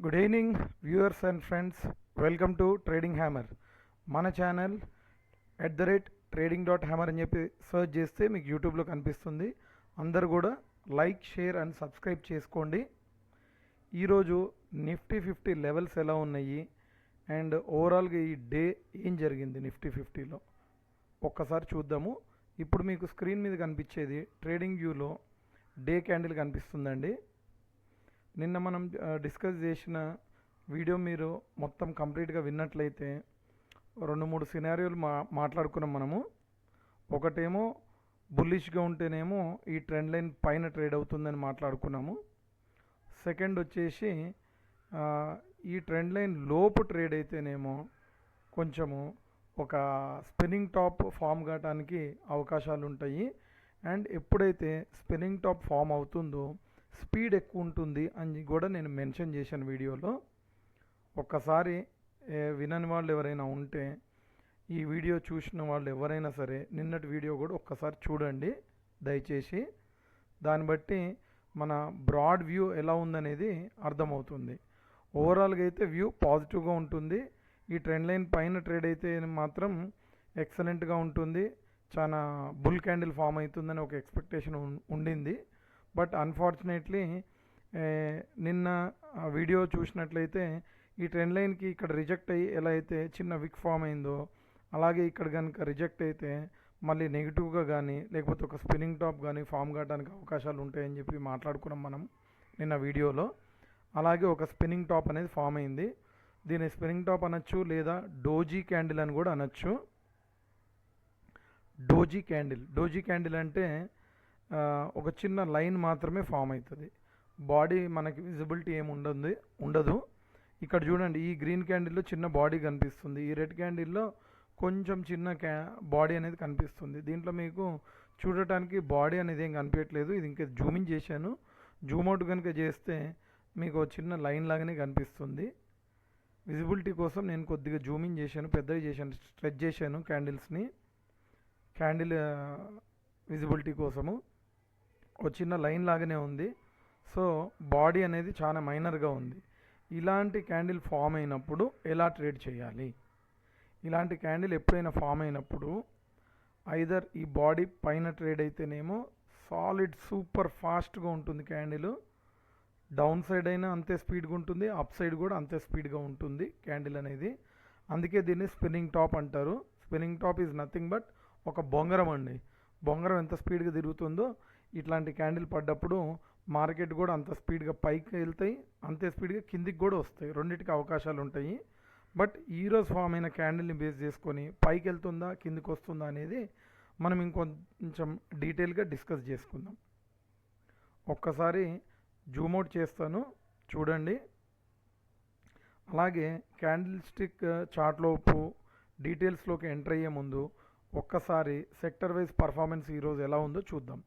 Good evening viewers and friends, welcome to trading hammer. మన channel @trading.hammer అని చెప్పి search చేస్తే మీకు యూట్యూబ్లో కనిపిస్తుంది. అందరు కూడా లైక్, షేర్ అండ్ సబ్స్క్రైబ్ చేసుకోండి. ఈరోజు నిఫ్టీ 50 లెవెల్స్ ఎలా ఉన్నాయి అండ్ ఓవరాల్గా ఈ డే ఏం జరిగింది నిఫ్టీ 50లో ఒక్కసారి చూద్దాము. ఇప్పుడు మీకు స్క్రీన్ మీద కనిపించేది ట్రేడింగ్ వ్యూలో డే క్యాండిల్ కనిపిస్తుందండి. నిన్న మనం డిస్కస్ చేసిన వీడియో మీరు మొత్తం కంప్లీట్గా విన్నట్లయితే 2-3 సినారియోలు మాట్లాడుకున్నాం మనము. ఒకటేమో బుల్లిష్గా ఉంటేనేమో ఈ ట్రెండ్ లైన్ పైన ట్రేడ్ అవుతుందని మాట్లాడుకున్నాము. సెకండ్ వచ్చేసి ఈ ట్రెండ్ లైన్ లోపు ట్రేడ్ అయితేనేమో కొంచెము ఒక స్పిన్నింగ్ టాప్ ఫామ్ కావడానికి అవకాశాలు ఉంటాయి. అండ్ ఎప్పుడైతే స్పిన్నింగ్ టాప్ ఫామ్ అవుతుందో స్పీడ్ ఎక్కువ ఉంటుంది అని కూడా నేను మెన్షన్ చేశాను వీడియోలో. ఒక్కసారి వినని వాళ్ళు ఎవరైనా ఉంటే ఈ వీడియో చూసిన వాళ్ళు ఎవరైనా సరే నిన్నటి వీడియో కూడా ఒక్కసారి చూడండి దయచేసి. దాన్ని బట్టి మన బ్రాడ్ వ్యూ ఎలా ఉందనేది అర్థమవుతుంది. ఓవరాల్గా అయితే వ్యూ పాజిటివ్గా ఉంటుంది. ఈ ట్రెండ్ లైన్ పైన ట్రేడ్ అయితే మాత్రం ఎక్సలెంట్గా ఉంటుంది. చాలా బుల్ క్యాండిల్ ఫామ్ అవుతుందని ఒక ఎక్స్పెక్టేషన్ ఉండింది. బట్ అన్ఫార్చునేట్లీ నిన్న వీడియో చూసినట్లయితే ఈ ట్రెండ్ లైన్కి ఇక్కడ రిజెక్ట్ అయ్యి ఎలా అయితే చిన్న విక్ ఫామ్ అయిందో అలాగే ఇక్కడ కనుక రిజెక్ట్ అయితే మళ్ళీ నెగిటివ్గా కానీ లేకపోతే ఒక స్పిన్నింగ్ టాప్ కానీ ఫామ్ కావడానికి అవకాశాలు ఉంటాయని చెప్పి మాట్లాడుకున్నాం మనం నిన్న వీడియోలో. అలాగే ఒక స్పిన్నింగ్ టాప్ అనేది ఫామ్ అయింది. దీన్ని స్పిన్నింగ్ టాప్ అనొచ్చు లేదా డోజీ క్యాండిల్ అని కూడా అనొచ్చు. డోజీ క్యాండిల్ అంటే ఒక చిన్న లైన్ మాత్రమే ఫామ్ అవుతుంది. బాడీ మనకి విజిబిలిటీ ఏమి ఉండదు. ఇక్కడ చూడండి, ఈ గ్రీన్ క్యాండిల్లో చిన్న బాడీ కనిపిస్తుంది. ఈ రెడ్ క్యాండిల్లో కొంచెం చిన్న బాడీ అనేది కనిపిస్తుంది. దీంట్లో మీకు చూడటానికి బాడీ అనేది ఏం కనిపించట్లేదు. ఇది ఇంకా జూమింగ్ చేశాను. జూమ్ అవుట్ కనుక చేస్తే మీకు చిన్న లైన్ లాగానే కనిపిస్తుంది. విజిబిలిటీ కోసం నేను కొద్దిగా జూమింగ్ చేశాను, పెద్దగా చేశాను, స్ట్రెచ్ చేశాను క్యాండిల్ విజిబిలిటీ కోసము. ఒక చిన్న లైన్ లాగానే ఉంది. సో బాడీ అనేది చాలా మైనర్గా ఉంది. ఇలాంటి క్యాండిల్ ఫామ్ అయినప్పుడు ఎలా ట్రేడ్ చేయాలి? ఇలాంటి క్యాండిల్ ఎప్పుడైనా ఫామ్ అయినప్పుడు ఐదర్ ఈ బాడీ పైన ట్రేడ్ అయితేనేమో సాలిడ్ సూపర్ ఫాస్ట్గా ఉంటుంది క్యాండిల్. డౌన్ సైడ్ అయినా అంతే స్పీడ్గా ఉంటుంది, అప్ సైడ్ కూడా అంతే స్పీడ్గా ఉంటుంది క్యాండిల్ అనేది. అందుకే దీన్ని స్పిన్నింగ్ టాప్ అంటారు. Spinning top is nothing but ఒక బొంగరం అండి. బొంగరం ఎంత స్పీడ్గా తిరుగుతుందో ఇట్లాంటి క్యాండిల్ పడ్డప్పుడు మార్కెట్ కూడా అంత స్పీడ్గా పైకి వెళ్తాయి, అంతే స్పీడ్గా కిందికి కూడా వస్తాయి. రెండింటికి అవకాశాలు ఉంటాయి. బట్ ఈరోజు ఫామ్ అయిన క్యాండిల్ని బేస్ చేసుకొని పైకి వెళ్తుందా కిందికి వస్తుందా అనేది మనం ఇంకొంచెం డీటెయిల్గా డిస్కస్ చేసుకుందాం. ఒక్కసారి జూమ్ అవుట్ చేస్తాను చూడండి. అలాగే క్యాండిల్ స్టిక్ చార్ట్లోపు డీటెయిల్స్లోకి ఎంటర్ అయ్యే ముందు ఒక్కసారి సెక్టర్ వైజ్ పర్ఫార్మెన్స్ ఈరోజు ఎలా ఉందో చూద్దాం.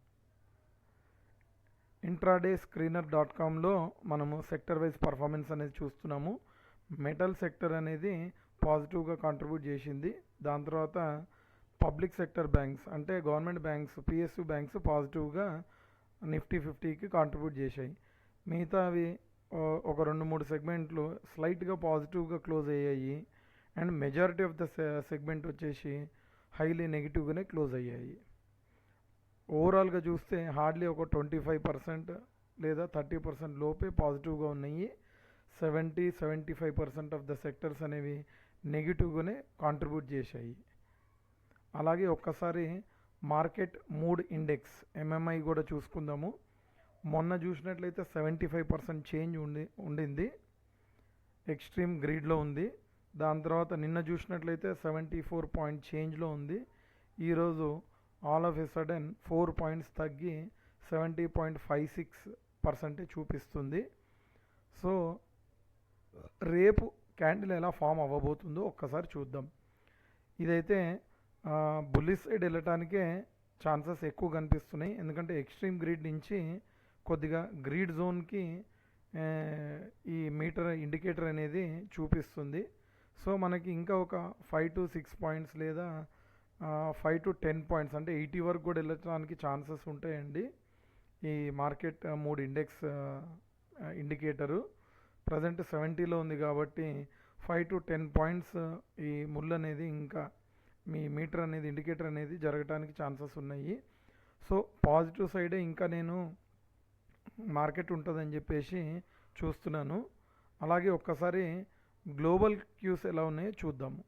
ఇంట్రాడే స్క్రీనర్.comలో మనము సెక్టర్ వైజ్ పర్ఫార్మెన్స్ అనేది చూస్తున్నాము. మెటల్ సెక్టర్ అనేది పాజిటివ్గా కాంట్రిబ్యూట్ చేసింది. దాని తర్వాత పబ్లిక్ సెక్టర్ బ్యాంక్స్ అంటే గవర్నమెంట్ బ్యాంక్స్, పిఎస్యు బ్యాంక్స్ పాజిటివ్గా నిఫ్టీ 50కి కాంట్రిబ్యూట్ చేశాయి. మిగతావి ఒక 2-3 సెగ్మెంట్లు స్లైట్గా పాజిటివ్గా క్లోజ్ అయ్యాయి. And majority of the segment వచ్చేసి హైలీ నెగిటివ్గానే క్లోజ్ అయ్యాయి. ఓవరాల్గా చూస్తే హార్డ్లీ ఒక 25% లేదా 30% లోపే పాజిటివ్గా ఉన్నాయి. 70-75% ఆఫ్ ద సెక్టర్స్ అనేవి నెగిటివ్గానే కాంట్రిబ్యూట్ చేశాయి. అలాగే ఒక్కసారి మార్కెట్ మూడ్ ఇండెక్స్ ఎంఎంఐ కూడా చూసుకుందాము. మొన్న చూసినట్లయితే 75% చేంజ్ ఉండింది, ఎక్స్ట్రీమ్ గ్రీడ్లో ఉంది. దాని తర్వాత నిన్న చూసినట్లయితే 74 పాయింట్ చేంజ్లో ఉంది. ఈరోజు all of a sudden 4 points తగ్గి 70.56% చూపిస్తుంది. సో రేపు క్యాండిల్ ఎలా ఫామ్ అవ్వబోతుందో ఒక్కసారి చూద్దాం. ఇదైతే బుల్లిష్ సైడ్ వెళ్ళటానికే ఛాన్సెస్ ఎక్కువ కనిపిస్తున్నాయి. ఎందుకంటే ఎక్స్ట్రీమ్ గ్రీడ్ నుంచి కొద్దిగా గ్రీడ్ జోన్కి ఈ మీటర్ ఇండికేటర్ అనేది చూపిస్తుంది. సో మనకి ఇంకా ఒక 5 to 6 పాయింట్స్ లేదా 5 to 10 పాయింట్స్ అంటే 80 వరకు కూడా వెళ్ళడానికి ఛాన్సెస్ ఉంటాయండి ఈ market mood index indicator. Present 70లో ఉంది కాబట్టి 5 to 10 పాయింట్స్ ఈ ముళ్ళు అనేది ఇంకా మీ మీటర్ అనేది ఇండికేటర్ అనేది జరగడానికి ఛాన్సెస్ ఉన్నాయి. సో పాజిటివ్ సైడే ఇంకా నేను మార్కెట్ ఉంటుందని చెప్పేసి చూస్తున్నాను. అలాగే ఒక్కసారి గ్లోబల్ క్యూస్ ఎలా ఉన్నాయో చూద్దాము.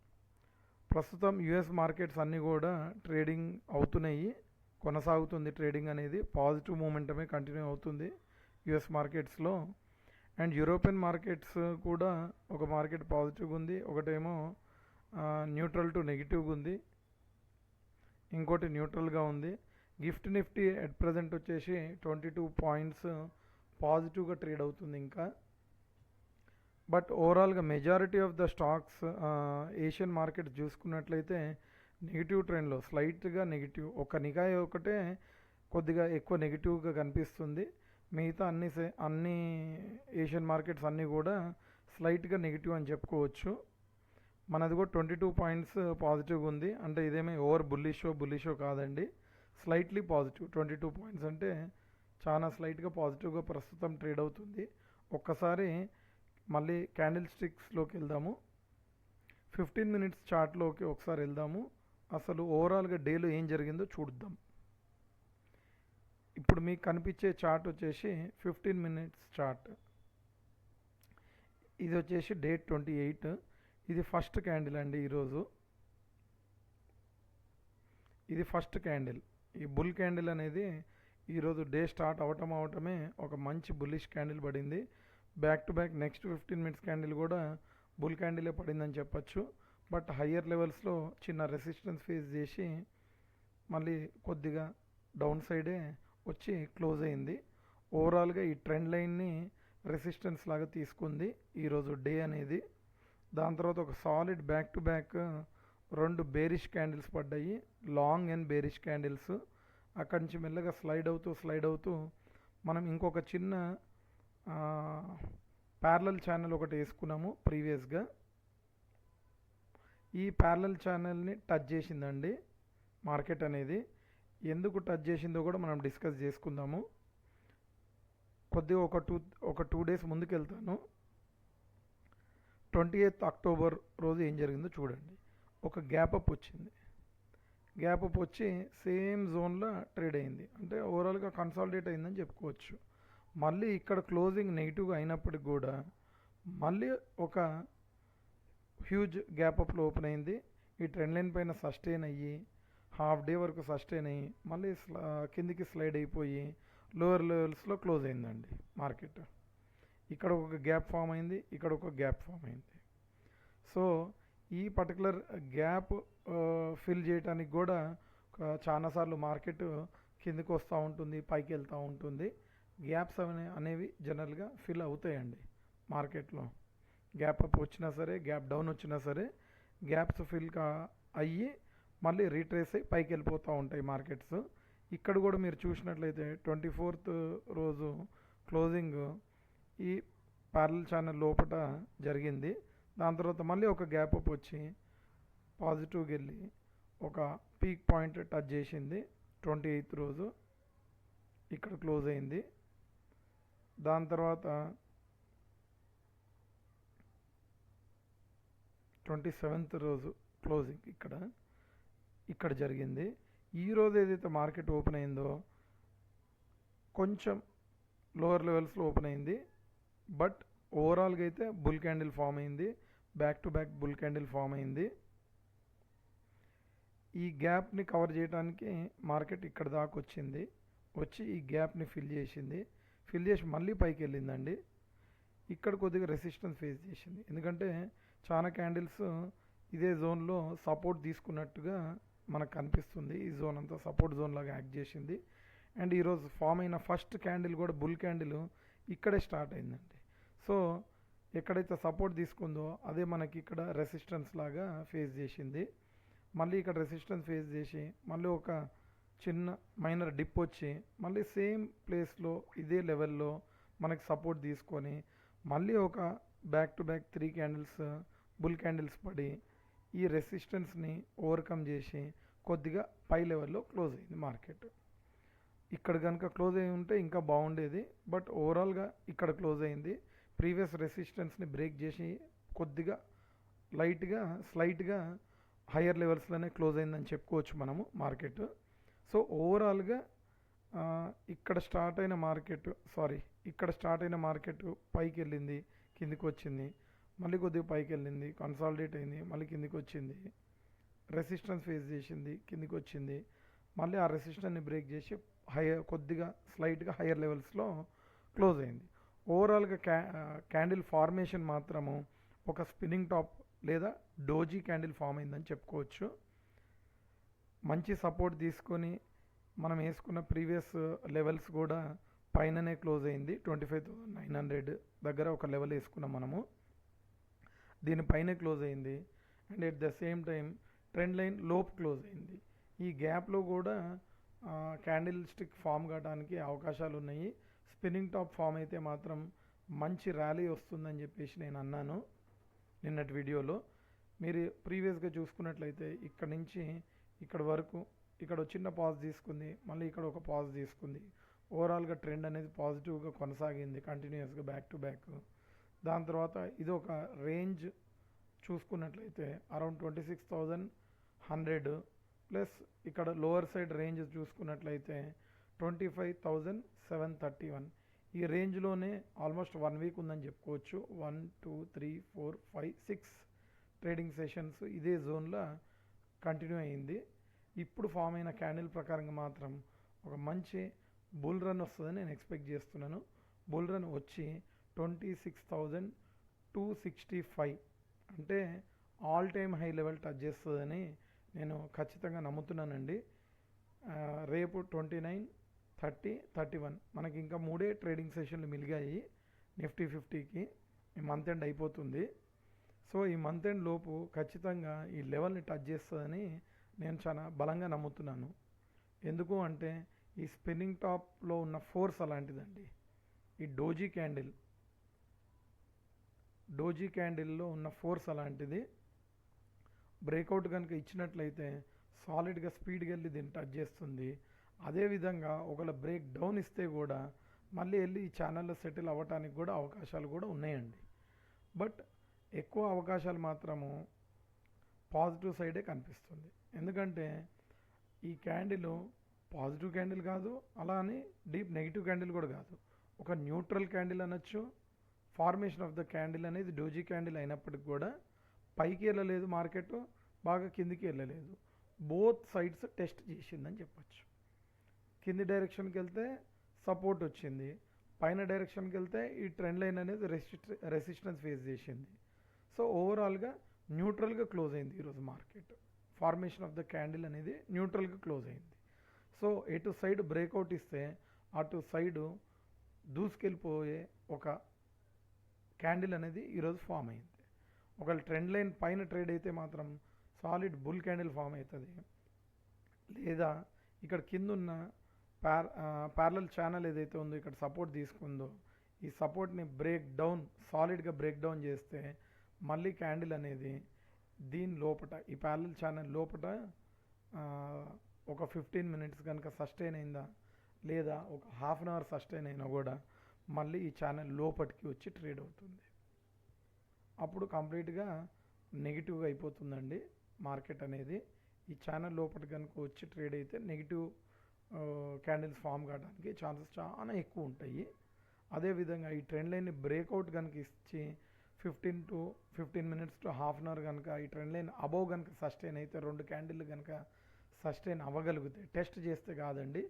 ప్రస్తుతం యుఎస్ మార్కెట్స్ అన్నీ కూడా ట్రేడింగ్ అవుతున్నాయి, కొనసాగుతుంది ట్రేడింగ్ అనేది. పాజిటివ్ మూమెంటమే కంటిన్యూ అవుతుంది యుఎస్ మార్కెట్స్లో. అండ్ యూరోపియన్ మార్కెట్స్ కూడా ఒక మార్కెట్ పాజిటివ్గా ఉంది, ఒకటేమో న్యూట్రల్ టు నెగిటివ్గా ఉంది, ఇంకోటి న్యూట్రల్గా ఉంది. నిఫ్టీ అట్ ప్రజెంట్ వచ్చేసి 22 పాయింట్స్ పాజిటివ్గా ట్రేడ్ అవుతుంది ఇంకా. బట్ ఓవరాల్గా majority of the stocks Asian market చూసుకున్నట్లయితే నెగిటివ్ ట్రెండ్లో, స్లైట్గా నెగిటివ్. ఒక నికాయ్ ఒకటే కొద్దిగా ఎక్కువ నెగిటివ్గా కనిపిస్తుంది. మిగతా అన్ని ఏషియన్ మార్కెట్స్ అన్నీ కూడా స్లైట్గా నెగిటివ్ అని చెప్పుకోవచ్చు. మనది కూడా 22 పాయింట్స్ పాజిటివ్గా ఉంది. అంటే ఇదేమీ ఓవర్ బుల్లిషో కాదండి, స్లైట్లీ పాజిటివ్. 22 పాయింట్స్ అంటే చాలా స్లైట్గా పాజిటివ్గా ప్రస్తుతం ట్రేడ్ అవుతుంది. ఒక్కసారి మళ్ళీ క్యాండిల్ స్టిక్స్లోకి వెళ్దాము, 15 మినిట్స్ చార్ట్లోకి ఒకసారి వెళ్దాము. అసలు ఓవరాల్గా డేలో ఏం జరిగిందో చూద్దాం. ఇప్పుడు మీకు కనిపించే చార్ట్ వచ్చేసి 15 మినిట్స్ చార్ట్. ఇది వచ్చేసి డేట్ 28. ఇది ఫస్ట్ క్యాండిల్ అండి ఈరోజు. ఇది ఫస్ట్ క్యాండిల్. ఈ బుల్ క్యాండిల్ అనేది ఈరోజు డే స్టార్ట్ అవటమే ఒక మంచి బుల్లిష్ క్యాండిల్ పడింది. Back to back next 15 minutes candle కూడా బుల్ క్యాండిలే పడిందని చెప్పచ్చు. బట్ హయ్యర్ లెవెల్స్లో చిన్న రెసిస్టెన్స్ ఫేస్ చేసి మళ్ళీ కొద్దిగా డౌన్ సైడే వచ్చి క్లోజ్ అయింది. ఓవరాల్గా ఈ ట్రెండ్ లైన్ని రెసిస్టెన్స్ లాగా తీసుకుంది ఈరోజు డే అనేది. దాని తర్వాత ఒక solid back to back 2 bearish candles పడ్డాయి, లాంగ్ అండ్ బేరిష్ క్యాండిల్స్. అక్కడి నుంచి మెల్లగా స్లైడ్ అవుతూ మనం ఇంకొక చిన్న ప్యారలల్ ఛానల్ ఒకటి వేసుకున్నాము ప్రీవియస్గా. ఈ ప్యారలల్ ఛానల్ని టచ్ చేసిందండి మార్కెట్ అనేది. ఎందుకు టచ్ చేసిందో కూడా మనం డిస్కస్ చేసుకుందాము. కొద్దిగా ఒక టూ డేస్ ముందుకు వెళ్తాను. 28th అక్టోబర్ రోజు ఏం జరిగిందో చూడండి. ఒక గ్యాప్ అప్ వచ్చింది, గ్యాప్ అప్ వచ్చి సేమ్ జోన్లో ట్రేడ్ అయింది. అంటే ఓవరాల్గా కన్సాలిడేట్ అయిందని చెప్పుకోవచ్చు. మళ్ళీ ఇక్కడ క్లోజింగ్ నెగిటివ్గా అయినప్పటికి కూడా మళ్ళీ ఒక హ్యూజ్ గ్యాప్ అప్లో ఓపెన్ అయింది. ఈ ట్రెండ్ లైన్ పైన సస్టైన్ అయ్యి హాఫ్ డే వరకు సస్టైన్ అయ్యి మళ్ళీ కిందికి స్లైడ్ అయిపోయి లోవర్ లెవెల్స్లో క్లోజ్ అయిందండి మార్కెట్. ఇక్కడ ఒక గ్యాప్ ఫామ్ అయింది, ఇక్కడ ఒక గ్యాప్ ఫామ్ అయింది. సో ఈ పర్టికులర్ గ్యాప్ ఫిల్ చేయడానికి కూడా చాలాసార్లు మార్కెట్ కిందికి వస్తూ ఉంటుంది, పైకి వెళ్తూ ఉంటుంది. గ్యాప్స్ అనేవి జనరల్గా ఫిల్ అవుతాయండి మార్కెట్లో. గ్యాప్ అప్ వచ్చినా సరే, గ్యాప్ డౌన్ వచ్చినా సరే, గ్యాప్స్ ఫిల్ అయ్యి మళ్ళీ రీట్రేస్ అయ్యి పైకి వెళ్ళిపోతూ ఉంటాయి మార్కెట్స్. ఇక్కడ కూడా మీరు చూసినట్లయితే 24th రోజు క్లోజింగ్ ఈ ప్యారలల్ ఛానల్ లోపల జరిగింది. దాని తర్వాత మళ్ళీ ఒక గ్యాప్ అప్ వచ్చి పాజిటివ్కి వెళ్ళి ఒక పీక్ పాయింట్ టచ్ చేసింది 28th రోజు, ఇక్కడ క్లోజ్ అయింది. దాని తర్వాత 27th రోజు క్లోజింగ్ ఇక్కడ జరిగింది. ఈరోజు ఏదైతే మార్కెట్ ఓపెన్ అయిందో కొంచెం లోవర్ లెవెల్స్లో ఓపెన్ అయింది. బట్ ఓవరాల్గా అయితే బుల్ క్యాండిల్ ఫామ్ అయింది, back to back bull candle form అయింది. ఈ గ్యాప్ని కవర్ చేయడానికి మార్కెట్ ఇక్కడ దాకా వచ్చి ఈ గ్యాప్ని ఫిల్ చేసి మళ్ళీ పైకి వెళ్ళిందండి. ఇక్కడ కొద్దిగా రెసిస్టెన్స్ ఫేస్ చేసింది, ఎందుకంటే చాలా క్యాండిల్స్ ఇదే జోన్లో సపోర్ట్ తీసుకున్నట్టుగా మనకు కనిపిస్తుంది. ఈ జోన్ అంతా సపోర్ట్ జోన్ లాగా యాక్ట్ చేసింది. అండ్ ఈరోజు ఫామ్ అయిన ఫస్ట్ క్యాండిల్ కూడా బుల్ క్యాండిల్ ఇక్కడే స్టార్ట్ అయిందండి. సో ఎక్కడైతే సపోర్ట్ తీసుకుందో అదే మనకి ఇక్కడ రెసిస్టెన్స్ లాగా ఫేస్ చేసింది. మళ్ళీ ఇక్కడ రెసిస్టెన్స్ ఫేస్ చేసి మళ్ళీ ఒక చిన్న మైనర్ డిప్ వచ్చి మళ్ళీ సేమ్ ప్లేస్లో ఇదే లెవెల్లో మనకి సపోర్ట్ తీసుకొని మళ్ళీ ఒక back to back 3 candles bull candles పడి ఈ రెసిస్టెన్స్ని ఓవర్కమ్ చేసి కొద్దిగా పై లెవెల్లో క్లోజ్ అయింది మార్కెట్. ఇక్కడ కనుక క్లోజ్ అయి ఉంటే ఇంకా బాగుండేది. బట్ ఓవరాల్గా ఇక్కడ క్లోజ్ అయింది. ప్రీవియస్ రెసిస్టెన్స్ని బ్రేక్ చేసి కొద్దిగా స్లైట్గా హయ్యర్ లెవెల్స్లోనే క్లోజ్ అయిందని చెప్పుకోవచ్చు మనము మార్కెట్. సో ఓవరాల్గా ఇక్కడ స్టార్ట్ అయిన మార్కెట్ పైకి వెళ్ళింది, కిందికి వచ్చింది, మళ్ళీ కొద్దిగా పైకి వెళ్ళింది, కన్సాలిడేట్ అయింది, మళ్ళీ కిందికి వచ్చింది, రెసిస్టెన్స్ ఫేస్ చేసింది, కిందికి వచ్చింది, మళ్ళీ ఆ రెసిస్టెన్స్ని బ్రేక్ చేసి కొద్దిగా స్లైట్గా హయ్యర్ లెవెల్స్లో క్లోజ్ అయింది. ఓవరాల్గా క్యాండిల్ ఫార్మేషన్ మాత్రము ఒక స్పిన్నింగ్ టాప్ లేదా డోజీ క్యాండిల్ ఫామ్ అయిందని చెప్పుకోవచ్చు. మంచి సపోర్ట్ తీసుకొని మనం వేసుకున్న ప్రీవియస్ లెవెల్స్ కూడా పైననే క్లోజ్ అయింది. 25,900 దగ్గర ఒక లెవెల్ వేసుకున్నాం మనము, దీనిపైనే క్లోజ్ అయింది. And at the same time trend line లోపు క్లోజ్ అయింది. ఈ గ్యాప్లో కూడా క్యాండిల్ స్టిక్ ఫామ్ కావడానికి అవకాశాలు ఉన్నాయి. స్పిన్నింగ్ టాప్ ఫామ్ అయితే మాత్రం మంచి ర్యాలీ వస్తుందని చెప్పేసి నేను అన్నాను నిన్నటి వీడియోలో. మీరు ప్రీవియస్గా చూసుకున్నట్లయితే ఇక్కడ నుంచి ఇక్కడ వరకు ఇక్కడ చిన్న పాజ్ తీసుకుంది, మళ్ళీ ఇక్కడ ఒక పాజ్ తీసుకుంది. ఓవరాల్గా ట్రెండ్ అనేది పాజిటివ్గా కొనసాగింది కంటిన్యూస్గా బ్యాక్ టు బ్యాక్. దాని తర్వాత ఇది ఒక రేంజ్ చూసుకున్నట్లయితే అరౌండ్ 26,100 ప్లస్ ఇక్కడ లోవర్ సైడ్ రేంజ్ చూసుకున్నట్లయితే 25,731. ఈ రేంజ్లోనే ఆల్మోస్ట్ 1 వీక్ ఉందని చెప్పుకోవచ్చు. 1 2 3 4 5 6 ట్రేడింగ్ సెషన్స్ ఇదే జోన్లో కంటిన్యూ అయ్యింది. ఇప్పుడు ఫామ్ అయిన క్యాండిల్ ప్రకారంగా మాత్రం ఒక మంచి బుల్ రన్ వస్తుందని నేను ఎక్స్పెక్ట్ చేస్తున్నాను. బుల్ రన్ వచ్చి 26,265 అంటే all time high level touch చేస్తుందని నేను ఖచ్చితంగా నమ్ముతున్నానండి. రేపు 29, 30, 31 మనకి ఇంకా 3 ట్రేడింగ్ సెషన్లు మిలిగాయి నిఫ్టీ 50కి. ఈ మంత్ ఎండ్ అయిపోతుంది. సో ఈ మంత్ ఎండ్ లోపు ఖచ్చితంగా ఈ లెవెల్ని టచ్ చేస్తుందని నేను చాలా బలంగా నమ్ముతున్నాను. ఎందుకు అంటే ఈ స్పిన్నింగ్ టాప్లో ఉన్న ఫోర్స్ అలాంటిదండి. ఈ డోజీ క్యాండిల్లో ఉన్న ఫోర్స్ అలాంటిది. బ్రేక్అవుట్ కనుక ఇచ్చినట్లయితే సాలిడ్గా స్పీడ్గా వెళ్ళి దీన్ని టచ్ చేస్తుంది. అదేవిధంగా ఒకవేళ బ్రేక్ డౌన్ ఇస్తే కూడా మళ్ళీ వెళ్ళి ఈ ఛానల్లో సెటిల్ అవ్వటానికి కూడా అవకాశాలు కూడా ఉన్నాయండి. బట్ ఎక్కువ అవకాశాలు మాత్రము పాజిటివ్ సైడే కనిపిస్తుంది. ఎందుకంటే ఈ క్యాండిల్ పాజిటివ్ క్యాండిల్ కాదు, అలా అని డీప్ నెగిటివ్ క్యాండిల్ కూడా కాదు, ఒక న్యూట్రల్ క్యాండిల్ అనొచ్చు. ఫార్మేషన్ ఆఫ్ ద క్యాండిల్ అనేది డోజీ క్యాండిల్ అయినప్పటికి కూడా పైకి వెళ్ళలేదు మార్కెట్, బాగా కిందికి వెళ్ళలేదు. బోత్ సైడ్స్ టెస్ట్ చేసిందని చెప్పచ్చు. కింది డైరెక్షన్కి వెళ్తే సపోర్ట్ వచ్చింది, పైన డైరెక్షన్కి వెళ్తే ఈ ట్రెండ్ లైన్ అనేది రెసిస్టెన్స్ ఫేస్ చేసింది. సో ఓవరాల్గా న్యూట్రల్గా క్లోజ్ అయింది ఈరోజు market. Formation of the candle అనేది న్యూట్రల్గా క్లోజ్ అయింది. సో ఎటు సైడ్ బ్రేక్అవుట్ ఇస్తే అటు సైడు దూసుకెళ్ళిపోయే ఒక క్యాండిల్ అనేది ఈరోజు ఫామ్ అయింది. ఒకవేళ ట్రెండ్ లైన్ పైన ట్రేడ్ అయితే మాత్రం సాలిడ్ బుల్ క్యాండిల్ ఫామ్ అవుతుంది. లేదా ఇక్కడ కింద ఉన్న ప్యారలల్ ఛానల్ ఏదైతే ఉందో ఇక్కడ సపోర్ట్ తీసుకుందో ఈ సపోర్ట్ని సాలిడ్గా బ్రేక్ డౌన్ చేస్తే మళ్ళీ క్యాండిల్ అనేది దీని లోపట ఈ ప్యారలల్ ఛానల్ లోపట ఒక 15 మినిట్స్ కనుక సస్టైన్ అయిందా లేదా ఒక హాఫ్ అన్ అవర్ సస్టైన్ అయినా కూడా మళ్ళీ ఈ ఛానల్ లోపటికి వచ్చి ట్రేడ్ అవుతుంది. అప్పుడు కంప్లీట్గా నెగిటివ్గా అయిపోతుందండి మార్కెట్ అనేది. ఈ ఛానల్ లోపల కనుక వచ్చి ట్రేడ్ అయితే నెగిటివ్ క్యాండిల్స్ ఫామ్ కావడానికి ఛాన్సెస్ చాలా ఎక్కువ ఉంటాయి. అదేవిధంగా ఈ ట్రెండ్ లైన్ని బ్రేక్అవుట్ కనుక ఇచ్చి 15 minutes to half an hour కనుక ఈ ట్రెండ్ లైన్ అబోవ్ కనుక సస్టైన్ అయితే 2 క్యాండిల్ కనుక సస్టైన్ అవ్వగలిగితే, టెస్ట్ చేస్తే కాదండి,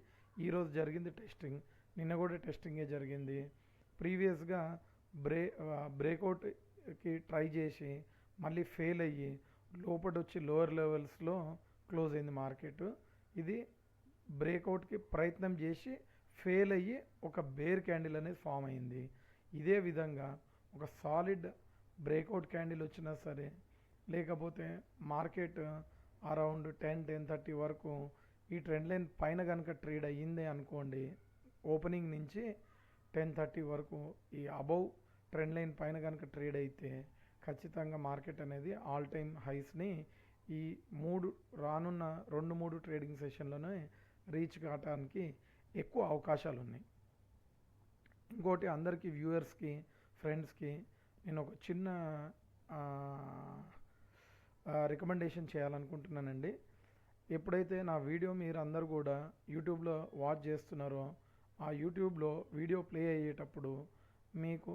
ఈరోజు జరిగింది టెస్టింగ్, నిన్న కూడా టెస్టింగే జరిగింది. ప్రీవియస్గా బ్రేక్అవుట్కి ట్రై చేసి మళ్ళీ ఫెయిల్ అయ్యి లోపల వచ్చి లోవర్ లెవెల్స్లో క్లోజ్ అయింది మార్కెట్. ఇది బ్రేక్అవుట్కి ప్రయత్నం చేసి ఫెయిల్ అయ్యి ఒక బేర్ క్యాండిల్ అనేది ఫామ్ అయింది. ఇదే విధంగా ఒక సాలిడ్ బ్రేక్అవుట్ క్యాండిల్ వచ్చినా సరే, లేకపోతే మార్కెట్ అరౌండ్ 10-10:30 వరకు ఈ ట్రెండ్ లైన్ పైన కనుక ట్రేడ్ అయ్యింది అనుకోండి, ఓపెనింగ్ నుంచి 10:30 వరకు ఈ అబౌవ్ ట్రెండ్ లైన్ పైన కనుక ట్రేడ్ అయితే ఖచ్చితంగా మార్కెట్ అనేది ఆల్ టైమ్ హైస్ని ఈ రానున్న 2-3 ట్రేడింగ్ సెషన్లోనే రీచ్ కావడానికి ఎక్కువ అవకాశాలు ఉన్నాయి. ఇంకోటి అందరికీ వ్యూవర్స్కి ఫ్రెండ్స్కి నేను ఒక చిన్న రికమెండేషన్ చేయాలనుకుంటున్నానండి. ఎప్పుడైతే నా వీడియో మీరు అందరు కూడా యూట్యూబ్లో వాచ్ చేస్తున్నారో ఆ యూట్యూబ్లో వీడియో ప్లే అయ్యేటప్పుడు మీకు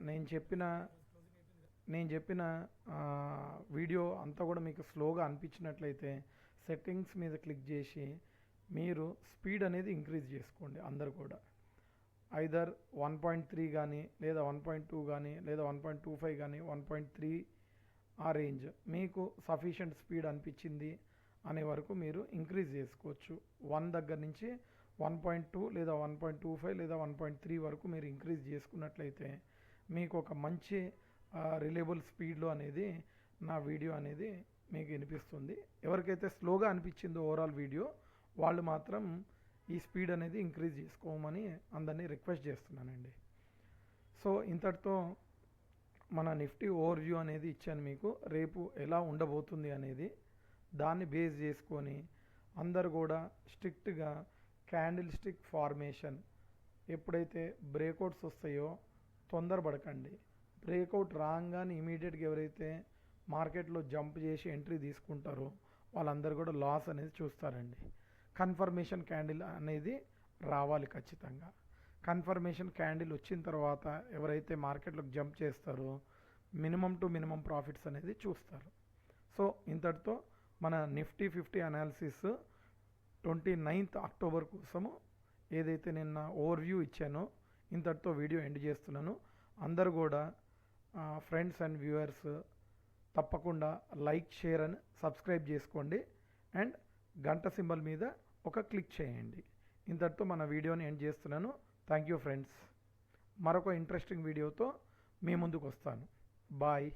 నేను చెప్పిన వీడియో అంతా కూడా మీకు స్లోగా అనిపించినట్లయితే సెట్టింగ్స్ మీద క్లిక్ చేసి మీరు స్పీడ్ అనేది ఇంక్రీజ్ చేసుకోండి. అందరు కూడా ఐదర్ 1.3 కానీ లేదా 1.2 కానీ లేదా 1.25 కానీ 1.3 ఆ రేంజ్ మీకు సఫిషియంట్ స్పీడ్ అనిపించింది అనే వరకు మీరు ఇంక్రీజ్ చేసుకోవచ్చు. 1 దగ్గర నుంచి 1.2 లేదా 1.25 లేదా 1.3 వరకు మీరు ఇంక్రీజ్ చేసుకున్నట్లయితే మీకు ఒక మంచి రిలయబుల్ స్పీడ్లో అనేది నా వీడియో అనేది మీకు వినిపిస్తుంది. ఎవరికైతే స్లోగా అనిపించిందో ఓవరాల్ వీడియో వాళ్ళు మాత్రం ఈ స్పీడ్ అనేది ఇంక్రీజ్ చేసుకోమని అందరినీ రిక్వెస్ట్ చేస్తున్నానండి. సో ఇంతటితో మన నిఫ్టీ ఓవర్వ్యూ అనేది ఇచ్చాను మీకు. రేపు ఎలా ఉండబోతుంది అనేది దాన్ని బేస్ చేసుకొని అందరు కూడా స్ట్రిక్ట్గా క్యాండిల్ స్టిక్ ఫార్మేషన్ ఎప్పుడైతే బ్రేక్అవుట్స్ వస్తాయో తొందరపడకండి. బ్రేక్అవుట్ రాగానే ఇమీడియట్గా ఎవరైతే మార్కెట్లో జంప్ చేసి ఎంట్రీ తీసుకుంటారో వాళ్ళందరూ కూడా లాస్ అనేది చూస్తారండి. కన్ఫర్మేషన్ క్యాండిల్ అనేది రావాలి ఖచ్చితంగా. కన్ఫర్మేషన్ క్యాండిల్ వచ్చిన తర్వాత ఎవరైతే మార్కెట్లోకి జంప్ చేస్తారో మినిమం టు మినిమం ప్రాఫిట్స్ అనేది చూస్తారు. సో ఇంతటితో మన నిఫ్టీ 50 అనాలిసిస్ 29th అక్టోబర్ కోసము ఏదైతే నిన్న ఓవర్వ్యూ ఇచ్చానో ఇంతటితో వీడియో ఎండ్ చేస్తున్నాను. అందరూ కూడా ఫ్రెండ్స్ అండ్ వ్యూవర్స్ తప్పకుండా లైక్, షేర్ అని సబ్స్క్రైబ్ చేసుకోండి అండ్ గంట సింబల్ మీద ఒక క్లిక్ చేయండి. ఇంతటితో మన వీడియోని ఎండ్ చేస్తున్నాను. Thank you friends. మరొక ఇంట్రెస్టింగ్ వీడియోతో మీ ముందుకు వస్తాను. బాయ్.